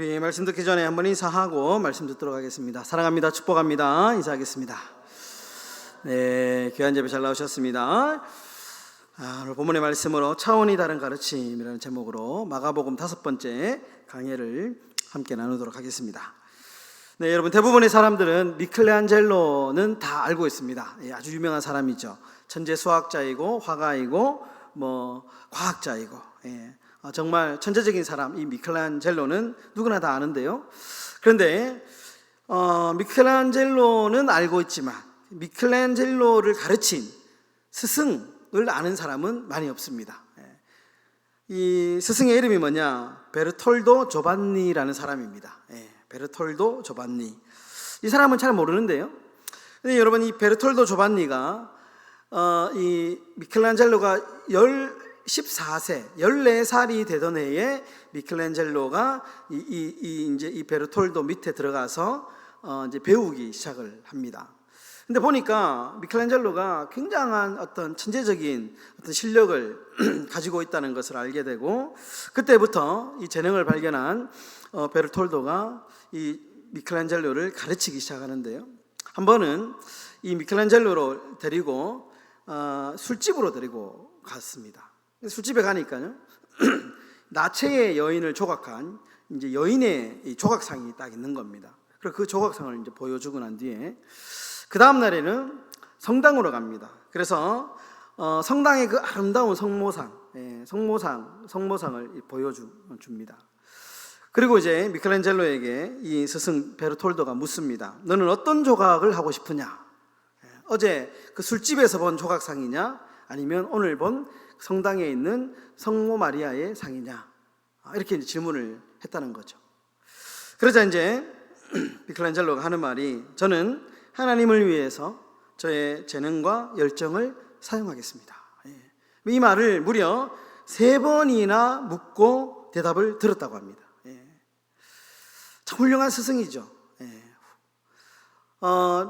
우리 말씀 듣기 전에 한번 인사하고 말씀 듣도록 하겠습니다. 사랑합니다. 축복합니다. 인사하겠습니다. 네, 귀한 예배 잘 나오셨습니다. 오늘 본문의 말씀으로 차원이 다른 가르침이라는 제목으로 마가복음 5번째 강해를 함께 나누도록 하겠습니다. 네, 여러분 대부분의 사람들은 미켈란젤로는 다 알고 있습니다. 아주 유명한 사람이죠. 천재 수학자이고 화가이고 과학자이고 정말 천재적인 사람, 이 미켈란젤로는 누구나 다 아는데요. 그런데 미켈란젤로는 알고 있지만 미켈란젤로를 가르친 스승을 아는 사람은 많이 없습니다. 이 스승의 이름이 뭐냐? 베르톨도 조반니라는 사람입니다. 베르톨도 조반니. 이 사람은 잘 모르는데요. 근데 여러분, 이 베르톨도 조반니가 이 미켈란젤로가 14살이 되던 해에 미켈란젤로가 이 베르톨도 밑에 들어가서 이제 배우기 시작을 합니다. 근데 보니까 미켈란젤로가 굉장한 어떤 천재적인 어떤 실력을 가지고 있다는 것을 알게 되고, 그때부터 이 재능을 발견한 베르톨도가 이 미켈란젤로를 가르치기 시작하는데요. 한 번은 이 미켈란젤로를 데리고 술집으로 데리고 갔습니다. 술집에 가니까요, 나체의 여인을 조각한 이제 여인의 이 조각상이 딱 있는 겁니다. 그리고 그 조각상을 이제 보여주고 난 뒤에 그 다음 날에는 성당으로 갑니다. 그래서 성당의 그 아름다운 성모상을 보여줍니다. 그리고 이제 미켈란젤로에게 이 스승 베르톨도가 묻습니다. 너는 어떤 조각을 하고 싶으냐? 어제 그 술집에서 본 조각상이냐? 아니면 오늘 본 성당에 있는 성모 마리아의 상이냐? 이렇게 이제 질문을 했다는 거죠. 그러자 이제 미켈란젤로가 하는 말이, 저는 하나님을 위해서 저의 재능과 열정을 사용하겠습니다. 이 말을 무려 3번이나 묻고 대답을 들었다고 합니다. 참 훌륭한 스승이죠.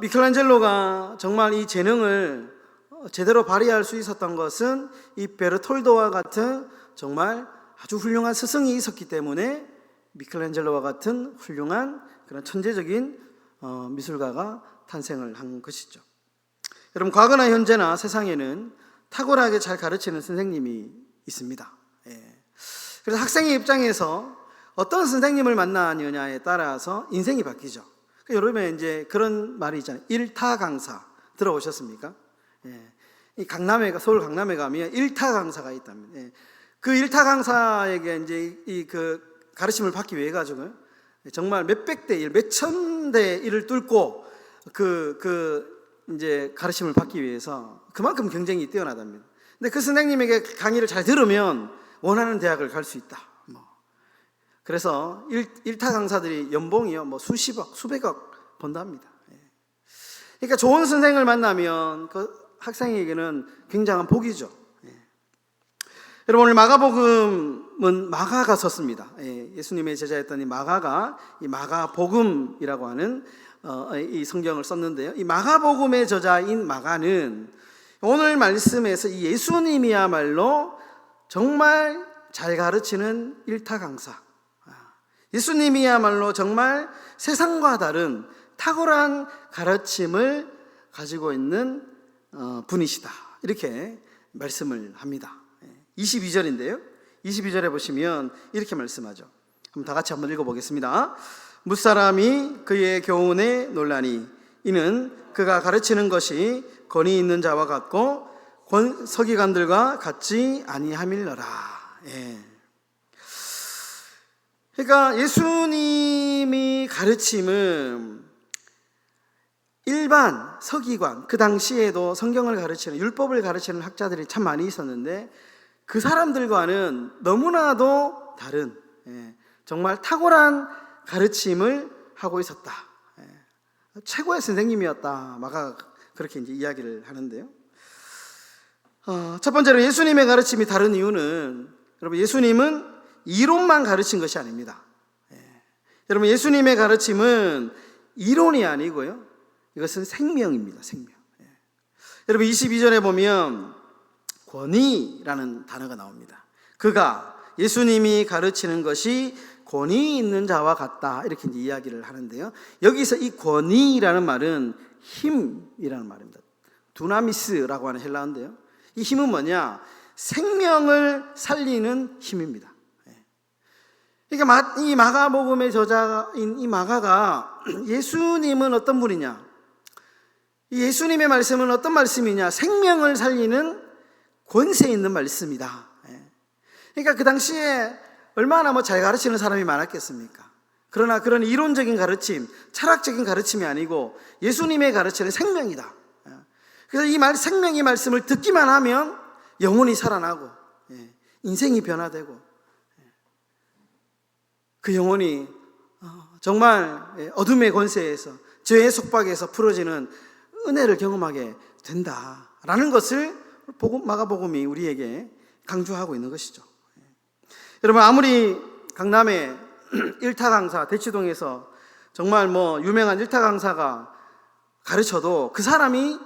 미켈란젤로가 정말 이 재능을 제대로 발휘할 수 있었던 것은 이 베르톨도와 같은 정말 아주 훌륭한 스승이 있었기 때문에 미켈란젤로와 같은 훌륭한 그런 천재적인 미술가가 탄생을 한 것이죠. 여러분, 과거나 현재나 세상에는 탁월하게 잘 가르치는 선생님이 있습니다. 그래서 학생의 입장에서 어떤 선생님을 만나느냐에 따라서 인생이 바뀌죠. 여러분, 이제 그런 말이 있잖아요. 일타 강사 들어보셨습니까? 이 서울 강남에 가면 일타 강사가 있답니다. 그 일타 강사에게 이제 그 가르침을 받기 위해 가지고 정말 몇백 대 일, 몇천 대 일을 뚫고 이제 가르침을 받기 위해서 그만큼 경쟁이 뛰어나답니다. 근데 그 선생님에게 강의를 잘 들으면 원하는 대학을 갈 수 있다. 그래서 일타 강사들이 연봉이요, 수십억, 수백억 번답니다. 그러니까 좋은 선생을 만나면 그 학생에게는 굉장한 복이죠. 여러분, 오늘 마가복음은 마가가 썼습니다. 예수님의 제자였던 이 마가가 이 마가복음이라고 하는 이 성경을 썼는데요. 이 마가복음의 저자인 마가는 오늘 말씀에서 이 예수님이야말로 정말 잘 가르치는 일타 강사, 예수님이야말로 정말 세상과 다른 탁월한 가르침을 가지고 있는 분이시다, 이렇게 말씀을 합니다. 22절인데요 22절에 보시면 이렇게 말씀하죠. 그럼 다 같이 한번 읽어보겠습니다. 무사람이 그의 교훈에 놀라니 이는 그가 가르치는 것이 권위 있는 자와 같고 서기관들과 같지 아니함일러라. 그러니까 예수님이 가르침은 일반 서기관, 그 당시에도 성경을 가르치는, 율법을 가르치는 학자들이 참 많이 있었는데 그 사람들과는 너무나도 다른 정말 탁월한 가르침을 하고 있었다. 최고의 선생님이었다. 마가 그렇게 이제 이야기를 하는데요. 첫 번째로 예수님의 가르침이 다른 이유는, 여러분, 예수님은 이론만 가르친 것이 아닙니다. 여러분, 예수님의 가르침은 이론이 아니고요, 이것은 생명입니다. 생명. 여러분, 22절에 보면 권위라는 단어가 나옵니다. 그가, 예수님이 가르치는 것이 권위 있는 자와 같다, 이렇게 이제 이야기를 하는데요. 여기서 이 권위라는 말은 힘이라는 말입니다. 두나미스라고 하는 헬라어인데요. 이 힘은 뭐냐? 생명을 살리는 힘입니다. 그러니까 이 마가복음의 저자인 이 마가가 예수님은 어떤 분이냐? 예수님의 말씀은 어떤 말씀이냐? 생명을 살리는 권세 있는 말씀이다. 그러니까 그 당시에 얼마나 잘 가르치는 사람이 많았겠습니까? 그러나 그런 이론적인 가르침, 철학적인 가르침이 아니고 예수님의 가르침은 생명이다. 그래서 이 생명의 말씀을 듣기만 하면 영혼이 살아나고 인생이 변화되고 그 영혼이 정말 어둠의 권세에서 죄의 속박에서 풀어지는 은혜를 경험하게 된다라는 것을 마가복음이 우리에게 강조하고 있는 것이죠. 여러분, 아무리 강남의 일타 강사, 대치동에서 정말 유명한 일타 강사가 가르쳐도 그 사람이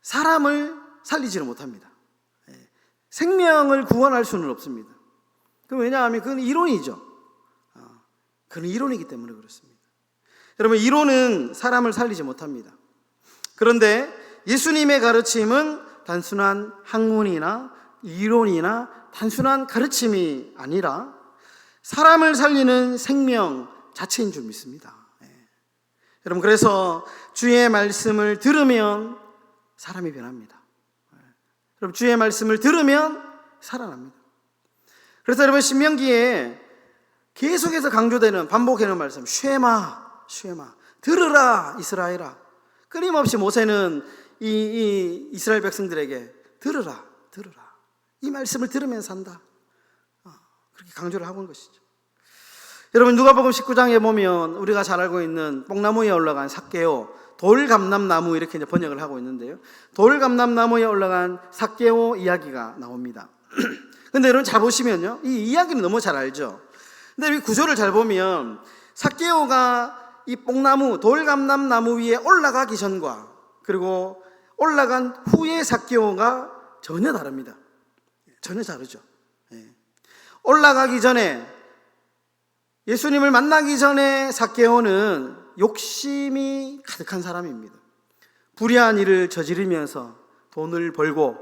사람을 살리지는 못합니다. 생명을 구원할 수는 없습니다. 왜냐하면 그건 이론이죠. 그건 이론이기 때문에 그렇습니다. 여러분, 이론은 사람을 살리지 못합니다. 그런데 예수님의 가르침은 단순한 학문이나 이론이나 단순한 가르침이 아니라 사람을 살리는 생명 자체인 줄 믿습니다. 여러분, 그래서 주의 말씀을 들으면 사람이 변합니다. 여러분, 주의 말씀을 들으면 살아납니다. 그래서 여러분, 신명기에 계속해서 강조되는, 반복되는 말씀, 쉐마 들으라 이스라엘아. 끊임없이 모세는 이 이스라엘 백성들에게 들으라 이 말씀을 들으면 산다, 그렇게 강조를 하고 있는 것이죠. 여러분, 누가복음 19장에 보면 우리가 잘 알고 있는 뽕나무에 올라간 삭개오, 돌감람나무, 이렇게 이제 번역을 하고 있는데요. 돌감람나무에 올라간 삭개오 이야기가 나옵니다. 근데 여러분 잘 보시면요, 이 이야기는 너무 잘 알죠. 근데 이 구조를 잘 보면 삭개오가 이 뽕나무, 돌감람나무 위에 올라가기 전과 그리고 올라간 후의 삭개오가 전혀 다릅니다. 전혀 다르죠. 올라가기 전에, 예수님을 만나기 전에 삭개오는 욕심이 가득한 사람입니다. 불의한 일을 저지르면서 돈을 벌고,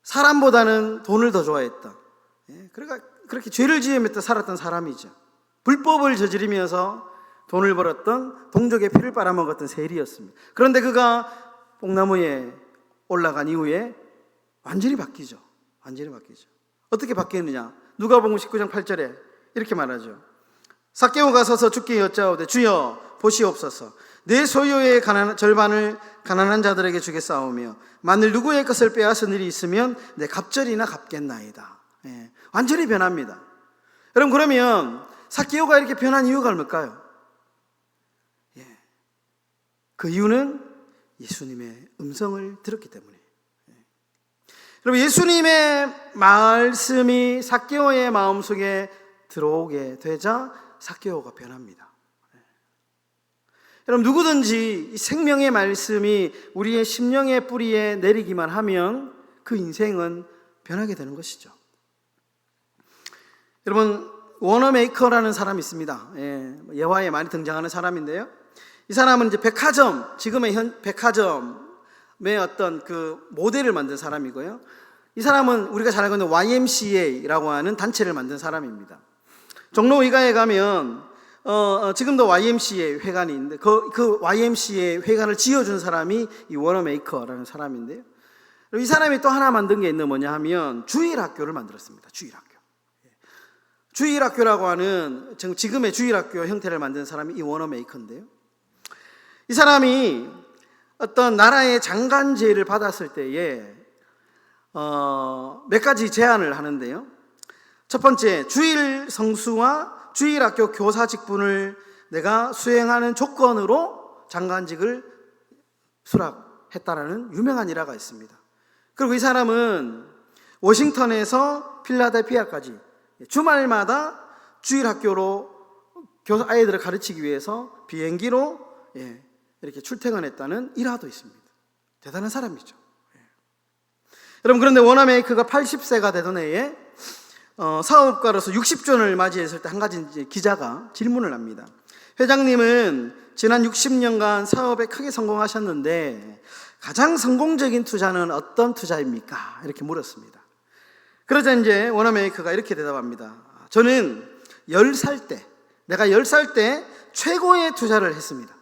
사람보다는 돈을 더 좋아했다. 그러니까 그렇게 죄를 지으면서 살았던 사람이죠. 불법을 저지르면서 돈을 벌었던, 동족의 피를 빨아먹었던 세리였습니다. 그런데 그가 뽕나무에 올라간 이후에 완전히 바뀌죠. 어떻게 바뀌었느냐? 누가복음 19장 8절에 이렇게 말하죠. 삭개오가 서서 주께 여짜오되 주여 보시옵소서, 내 소유의 절반을 가난한 자들에게 주겠사오며 만일 누구의 것을 빼앗은 일이 있으면 내 갑절이나 갚겠나이다. 완전히 변합니다. 여러분, 그러면 삭개오가 이렇게 변한 이유가 뭘까요? 그 이유는 예수님의 음성을 들었기 때문에. 여러분, 예수님의 말씀이 삭개오의 마음속에 들어오게 되자 삭개오가 변합니다. 여러분, 누구든지 이 생명의 말씀이 우리의 심령의 뿌리에 내리기만 하면 그 인생은 변하게 되는 것이죠. 여러분, 워너메이커라는 사람이 있습니다. 예화에 많이 등장하는 사람인데요. 이 사람은 이제 지금의 백화점의 어떤 그 모델을 만든 사람이고요. 이 사람은 우리가 잘 알고 있는 YMCA라고 하는 단체를 만든 사람입니다. 종로 의가에 가면 지금도 YMCA 회관이 있는데 그 YMCA 회관을 지어준 사람이 이 워너메이커라는 사람인데요. 이 사람이 또 하나 만든 게 있는 뭐냐 하면 주일학교를 만들었습니다. 주일학교라고 하는 지금의 주일학교 형태를 만든 사람이 이 워너메이커인데요. 이 사람이 어떤 나라의 장관제를 받았을 때에 몇 가지 제안을 하는데요. 첫 번째, 주일 성수와 주일학교 교사 직분을 내가 수행하는 조건으로 장관직을 수락했다라는 유명한 일화가 있습니다. 그리고 이 사람은 워싱턴에서 필라델피아까지 주말마다 주일학교로 아이들을 가르치기 위해서 비행기로 이렇게 출퇴근했다는 일화도 있습니다. 대단한 사람이죠. 여러분, 그런데 워너메이커가 80세가 되던 해에 사업가로서 60주년을 맞이했을 때 한 가지 이제 기자가 질문을 합니다. 회장님은 지난 60년간 사업에 크게 성공하셨는데 가장 성공적인 투자는 어떤 투자입니까? 이렇게 물었습니다. 그러자 이제 워너메이커가 이렇게 대답합니다. 저는 10살 때, 내가 10살 때 최고의 투자를 했습니다.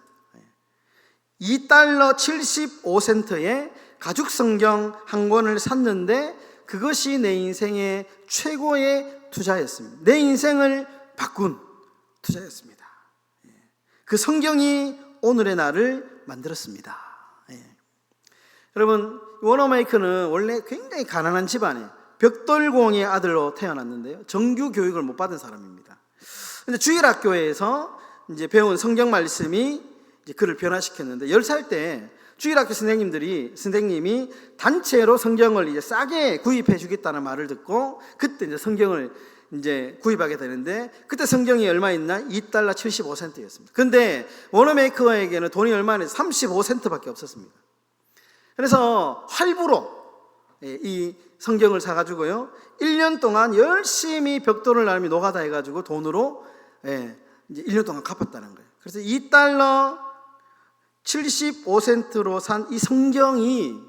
$2 75센트에 가죽 성경 한 권을 샀는데 그것이 내 인생의 최고의 투자였습니다. 내 인생을 바꾼 투자였습니다. 그 성경이 오늘의 나를 만들었습니다. 여러분, 워너메이커는 원래 굉장히 가난한 집안에 벽돌공의 아들로 태어났는데요. 정규 교육을 못 받은 사람입니다. 근데 주일학교에서 이제 배운 성경 말씀이 이제 그를 변화시켰는데 10살 때 주일학교 선생님이 단체로 성경을 이제 싸게 구입해 주겠다는 말을 듣고 그때 이제 성경을 이제 구입하게 되는데 그때 성경이 얼마 있나? $2 75센트였습니다. 근데 워너메이커에게는 돈이 얼마나 35센트밖에 없었습니다. 그래서 할부로 이 성경을 사가지고요 1년 동안 열심히 벽돌을 나르며 노가다 해가지고 돈으로 이제 1년 동안 갚았다는 거예요. 그래서 $2 75센트로 산 이 성경이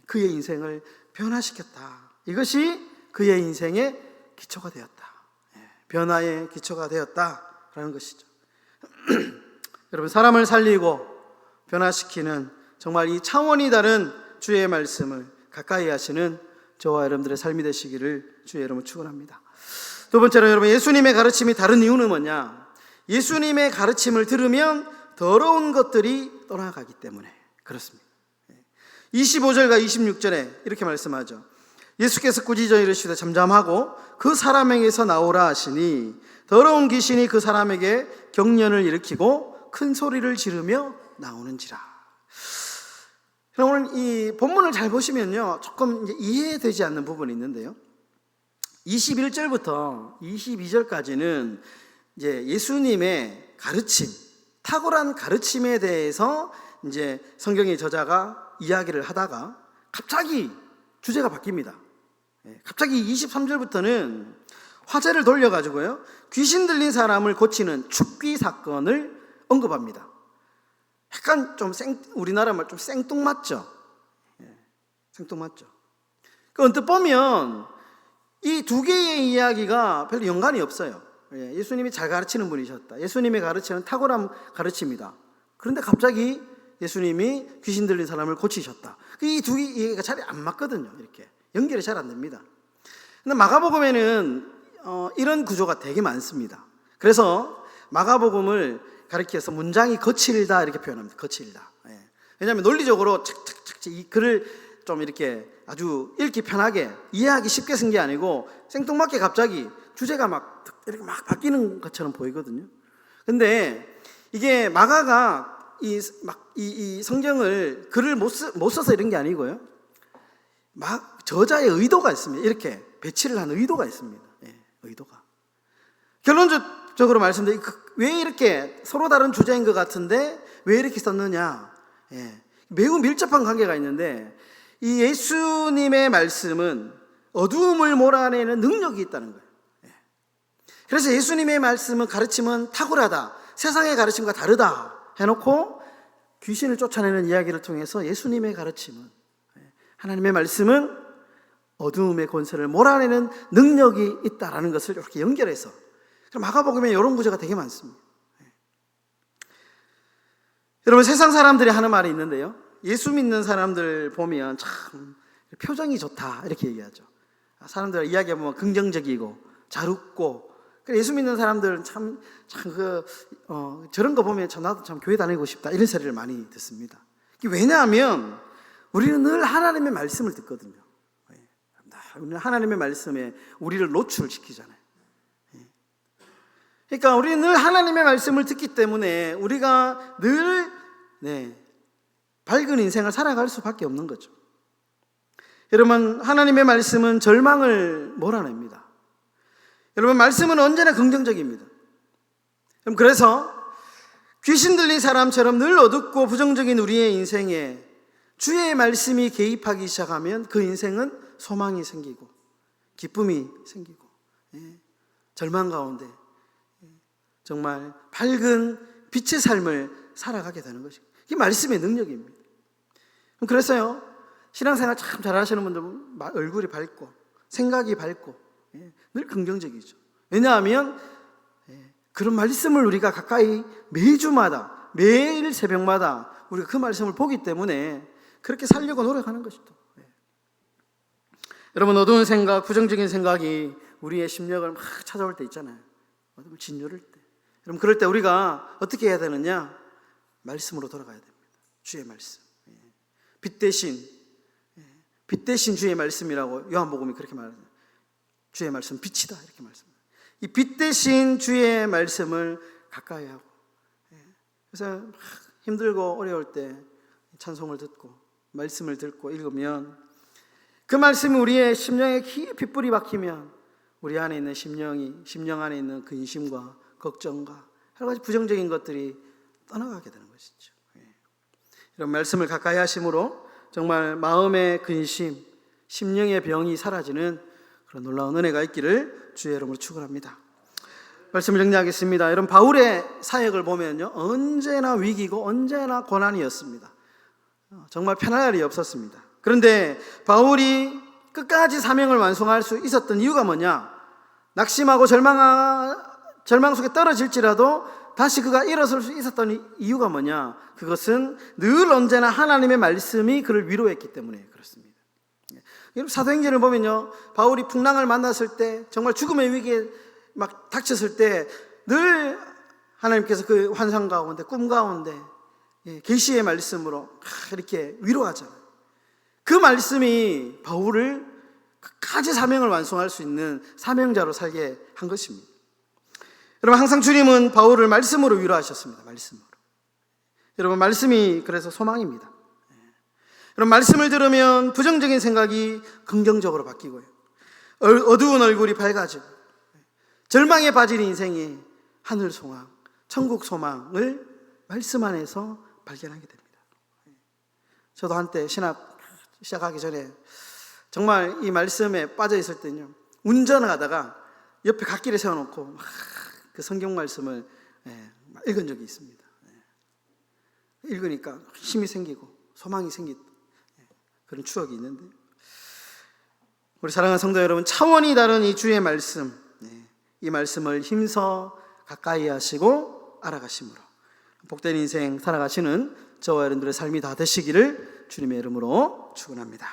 그의 인생을 변화시켰다. 이것이 그의 인생의 기초가 되었다. 변화의 기초가 되었다라는 것이죠. 여러분, 사람을 살리고 변화시키는 정말 이 차원이 다른 주의 말씀을 가까이 하시는 저와 여러분들의 삶이 되시기를 주의 이름으로 축원합니다. 두 번째로 여러분, 예수님의 가르침이 다른 이유는 뭐냐? 예수님의 가르침을 들으면 더러운 것들이 떠나가기 때문에 그렇습니다. 25절과 26절에 이렇게 말씀하죠. 예수께서 꾸짖어 이르시되 잠잠하고 그 사람에게서 나오라 하시니 더러운 귀신이 그 사람에게 경련을 일으키고 큰 소리를 지르며 나오는지라. 오늘 이 본문을 잘 보시면요 조금 이제 이해되지 않는 부분이 있는데요, 21절부터 22절까지는 이제 예수님의 가르침, 탁월한 가르침에 대해서 이제 성경의 저자가 이야기를 하다가 갑자기 주제가 바뀝니다. 갑자기 23절부터는 화제를 돌려가지고요 귀신 들린 사람을 고치는 축귀 사건을 언급합니다. 약간 좀 우리나라 말 좀 생뚱맞죠? 생뚱맞죠? 그 언뜻 보면 이 두 개의 이야기가 별로 연관이 없어요. 예수님이 잘 가르치는 분이셨다. 예수님의 가르침은 탁월한 가르침이다. 그런데 갑자기 예수님이 귀신 들린 사람을 고치셨다. 이 두 개가 잘 안 맞거든요. 이렇게 연결이 잘 안 됩니다. 근데 마가복음에는 이런 구조가 되게 많습니다. 그래서 마가복음을 가리켜서 문장이 거칠다 이렇게 표현합니다. 거칠다. 왜냐하면 논리적으로 착착착 이 글을 좀 이렇게 아주 읽기 편하게 이해하기 쉽게 쓴 게 아니고 생뚱맞게 갑자기 주제가 막 이렇게 막 바뀌는 것처럼 보이거든요. 근데 이게 마가가 이 성경을 글을 못 써서 이런 게 아니고요, 저자의 의도가 있습니다. 이렇게 배치를 한 의도가 있습니다. 의도가. 결론적으로 말씀드리면 왜 이렇게 서로 다른 주제인 것 같은데 왜 이렇게 썼느냐? 매우 밀접한 관계가 있는데 이 예수님의 말씀은 어두움을 몰아내는 능력이 있다는 거예요. 그래서 예수님의 말씀은 가르침은 탁월하다, 세상의 가르침과 다르다 해놓고 귀신을 쫓아내는 이야기를 통해서 예수님의 가르침은, 하나님의 말씀은 어두움의 권세를 몰아내는 능력이 있다라는 것을 이렇게 연결해서, 마가복음에 이런 구조가 되게 많습니다. 여러분, 세상 사람들이 하는 말이 있는데요, 예수 믿는 사람들 보면 참 표정이 좋다 이렇게 얘기하죠. 사람들 이야기해보면 긍정적이고 잘 웃고, 예수 믿는 사람들은 저런 거 보면 나도 참 교회 다니고 싶다 이런 소리를 많이 듣습니다. 왜냐하면 우리는 늘 하나님의 말씀을 듣거든요. 하나님의 말씀에 우리를 노출시키잖아요. 그러니까 우리는 늘 하나님의 말씀을 듣기 때문에 우리가 늘 밝은 인생을 살아갈 수밖에 없는 거죠. 여러분, 하나님의 말씀은 절망을 몰아냅니다. 여러분, 말씀은 언제나 긍정적입니다. 그래서 귀신 들린 사람처럼 늘 어둡고 부정적인 우리의 인생에 주의 말씀이 개입하기 시작하면 그 인생은 소망이 생기고 기쁨이 생기고 절망 가운데 정말 밝은 빛의 삶을 살아가게 되는 것입니다. 이게 말씀의 능력입니다. 그래서요, 신앙생활 참 잘하시는 분들은 얼굴이 밝고 생각이 밝고 늘 긍정적이죠. 왜냐하면 그런 말씀을 우리가 가까이 매주마다 매일 새벽마다 우리가 그 말씀을 보기 때문에 그렇게 살려고 노력하는 것이죠. 여러분, 어두운 생각, 부정적인 생각이 우리의 심령을 막 찾아올 때 있잖아요. 진열할 때. 여러분, 그럴 때 우리가 어떻게 해야 되느냐? 말씀으로 돌아가야 됩니다. 주의 말씀. 빛 대신 주의 말씀이라고 요한복음이 그렇게 말합니다. 주의 말씀 빛이다 이렇게 말씀합니다. 이 빛 대신 주의 말씀을 가까이 하고, 그래서 힘들고 어려울 때 찬송을 듣고 말씀을 듣고 읽으면 그 말씀이 우리의 심령에 깊이 뿌리 박히면 우리 안에 있는 심령 안에 있는 근심과 걱정과 여러 가지 부정적인 것들이 떠나가게 되는 것이죠. 이런 말씀을 가까이 하심으로 정말 마음의 근심, 심령의 병이 사라지는 그런 놀라운 은혜가 있기를 주의 이름으로 축원합니다. 말씀을 정리하겠습니다. 여러분, 바울의 사역을 보면요, 언제나 위기고 언제나 고난이었습니다. 정말 편할 날이 없었습니다. 그런데 바울이 끝까지 사명을 완성할 수 있었던 이유가 뭐냐? 낙심하고 절망 속에 떨어질지라도 다시 그가 일어설 수 있었던 이유가 뭐냐? 그것은 늘 언제나 하나님의 말씀이 그를 위로했기 때문에 그렇습니다. 여러분, 사도행전을 보면요, 바울이 풍랑을 만났을 때, 정말 죽음의 위기에 막 닥쳤을 때 늘 하나님께서 그 환상 가운데, 꿈 가운데 계시의 말씀으로 이렇게 위로하잖아요. 그 말씀이 바울을 끝까지 사명을 완성할 수 있는 사명자로 살게 한 것입니다. 여러분, 항상 주님은 바울을 말씀으로 위로하셨습니다. 말씀으로. 여러분, 말씀이 그래서 소망입니다. 여러분, 말씀을 들으면 부정적인 생각이 긍정적으로 바뀌고요, 어두운 얼굴이 밝아지고, 절망에 빠진 인생이 하늘 소망, 천국 소망을 말씀 안에서 발견하게 됩니다. 저도 한때 신학 시작하기 전에 정말 이 말씀에 빠져 있을 때는요, 운전하다가 옆에 갓길에 세워놓고 막 그 성경 말씀을 읽은 적이 있습니다. 읽으니까 힘이 생기고 소망이 생기고 그런 추억이 있는데, 우리 사랑하는 성도 여러분, 차원이 다른 이 주의 말씀, 이 말씀을 힘써 가까이 하시고 알아가심으로 복된 인생 살아가시는 저와 여러분들의 삶이 다 되시기를 주님의 이름으로 축원합니다.